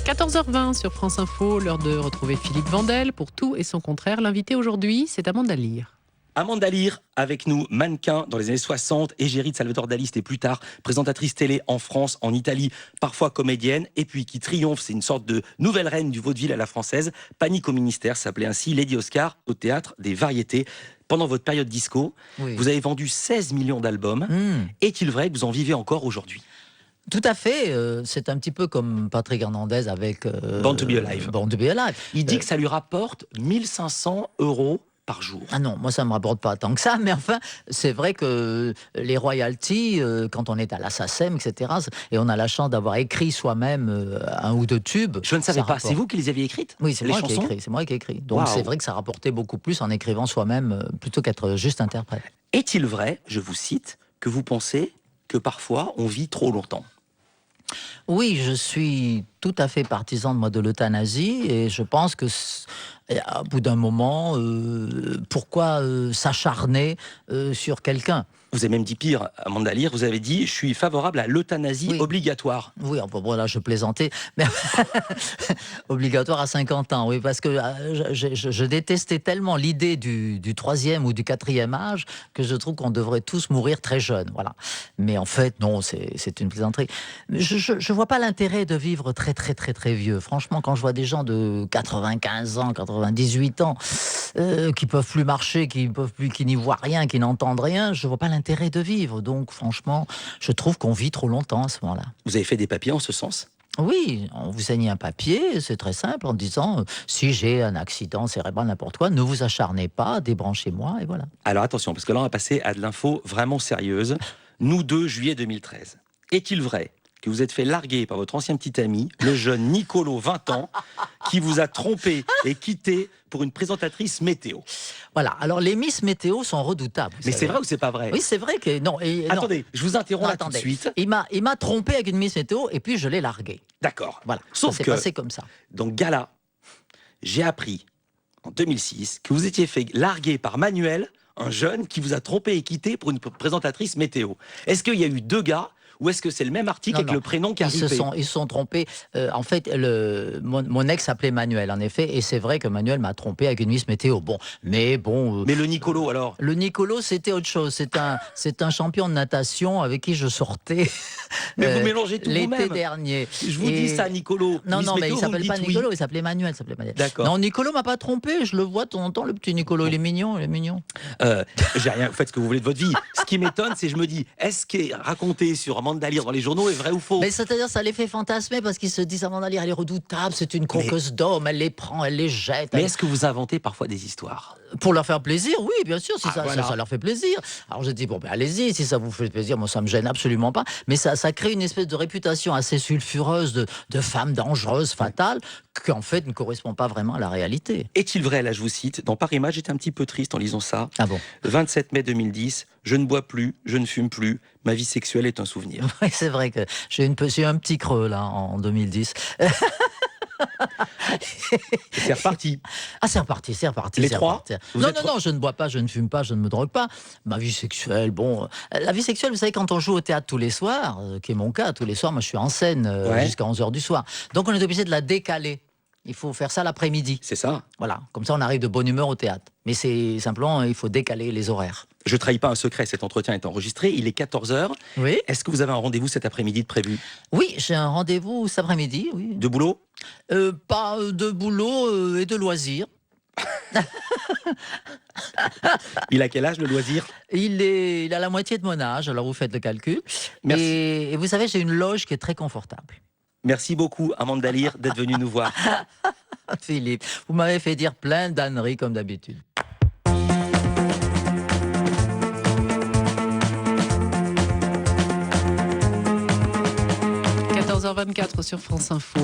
14h20 sur France Info, l'heure de retrouver Philippe Vandel pour Tout et son contraire. L'invité aujourd'hui, c'est Amanda Lear. Amanda Lear, avec nous, mannequin dans les années 60, égérie de Salvador Dali, et plus tard présentatrice télé en France, en Italie, parfois comédienne, et puis qui triomphe, c'est une sorte de nouvelle reine du vaudeville à la française. Panique au ministère, s'appelait ainsi Lady Oscar, au théâtre des Variétés. Pendant votre période disco, vous avez vendu 16 millions d'albums. Est-il vrai que vous en vivez encore aujourd'hui ? Tout à fait, c'est un petit peu comme Patrick Hernandez avec Born to be Alive. Born to be Alive. Il dit que ça lui rapporte 1500 € par jour. Ah non, moi ça me rapporte pas tant que ça, mais enfin, c'est vrai que les royalties, quand on est à la SACEM, etc., et on a la chance d'avoir écrit soi-même un ou deux tubes. Je ne savais pas, c'est vous qui les aviez écrites ? Oui, c'est moi qui ai écrit. Donc c'est vrai que ça rapportait beaucoup plus en écrivant soi-même, plutôt qu'être juste interprète. Est-il vrai, je vous cite, que vous pensez que parfois on vit trop longtemps ? Oui, je suis tout à fait partisan de l'euthanasie et je pense que à bout d'un moment, pourquoi s'acharner sur quelqu'un ? Vous avez même dit pire, Amanda Lear, vous avez dit « je suis favorable à l'euthanasie obligatoire ». Oui, bon, là je plaisantais, mais obligatoire à 50 ans, oui, parce que je détestais tellement l'idée du troisième ou du quatrième âge que je trouve qu'on devrait tous mourir très jeunes, voilà. Mais en fait, non, c'est une plaisanterie. Je vois pas l'intérêt de vivre très très très très vieux. Franchement, quand je vois des gens de 95 ans, 98 ans, qui peuvent plus marcher, qui n'y voient rien, qui n'entendent rien, je vois pas l'intérêt de vivre. Donc franchement, je trouve qu'on vit trop longtemps à ce moment-là. Vous avez fait des papiers en ce sens ? Oui, on vous signe un papier, c'est très simple, en disant si j'ai un accident cérébral, n'importe quoi, ne vous acharnez pas, débranchez-moi, et voilà. Alors attention, parce que là on va passer à de l'info vraiment sérieuse. Nous 2 juillet 2013. Est-il vrai que vous êtes fait larguer par votre ancien petit ami, le jeune Nicolo, 20 ans, qui vous a trompé et quitté pour une présentatrice météo? Voilà, alors les Miss Météo sont redoutables. Mais c'est vrai ou c'est pas vrai? Oui, c'est vrai que... Non, attendez, je vous interromps là tout de suite. Il m'a trompé avec une Miss Météo et puis je l'ai largué. D'accord. Voilà, sauf ça s'est passé comme ça. Donc gala, j'ai appris en 2006 que vous étiez fait larguer par Manuel, un jeune qui vous a trompé et quitté pour une présentatrice météo. Est-ce qu'il y a eu 2 gars ou est-ce que c'est le même article avec le prénom qui a ripé ? Ils se sont trompés. En fait, mon ex s'appelait Manuel, en effet, et c'est vrai que Manuel m'a trompé avec une Miss Météo. Mais le Nicolo, alors ? Le Nicolo, c'était autre chose. C'est un champion de natation avec qui je sortais. Mais vous mélangez tout vous-même. L'été dernier. Je vous dis ça, Nicolo. Non, Miss non, mais Météo, il s'appelle pas Nicolo, il s'appelait Manuel. D'accord. Non, Nicolo m'a pas trompé. Je le vois de temps en temps, le petit Nicolo. Il est mignon, J'ai rien. Vous faites ce que vous voulez de votre vie. Ce qui m'étonne, c'est je me dis, est-ce qu'est raconté sur Amanda Lear dans les journaux est vrai ou faux? Mais c'est-à-dire, ça les fait fantasmer parce qu'ils se disent Amanda Lear, elle est redoutable, c'est une croqueuse d'hommes, elle les prend, elle les jette. Mais est-ce que vous inventez parfois des histoires? Pour leur faire plaisir, oui, bien sûr, si ça leur fait plaisir. Alors je dis, bon, ben allez-y, si ça vous fait plaisir, moi ça me gêne absolument pas. Mais ça crée une espèce de réputation assez sulfureuse de femme dangereuse, fatale, qu'en fait ne correspond pas vraiment à la réalité. Est-il vrai, là je vous cite, dans Paris Match, j'étais un petit peu triste en lisant ça. Ah bon? 27 mai 2010, je ne bois plus, je ne fume plus, ma vie sexuelle est un souvenir. Oui, c'est vrai que j'ai eu un petit creux là en 2010. C'est reparti. Ah, c'est reparti. Les trois Non, je ne bois pas, je ne fume pas, je ne me drogue pas. Ma vie sexuelle, la vie sexuelle, vous savez, quand on joue au théâtre tous les soirs, qui est mon cas, tous les soirs, moi je suis en scène jusqu'à 11h du soir. Donc on est obligé de la décaler. Il faut faire ça l'après-midi. C'est ça. Voilà, comme ça on arrive de bonne humeur au théâtre. Mais c'est simplement, il faut décaler les horaires. Je ne trahis pas un secret, cet entretien est enregistré, il est 14h. Oui. Est-ce que vous avez un rendez-vous cet après-midi de prévu? Oui, j'ai un rendez-vous cet après-midi, oui. De boulot? Pas de boulot et de loisirs. Il a quel âge, le loisir? Il a la moitié de mon âge, alors vous faites le calcul. Merci. Et vous savez, j'ai une loge qui est très confortable. Merci beaucoup, Amanda Lear, d'être venue nous voir. Philippe, vous m'avez fait dire plein d'âneries comme d'habitude. 14h24 sur France Info.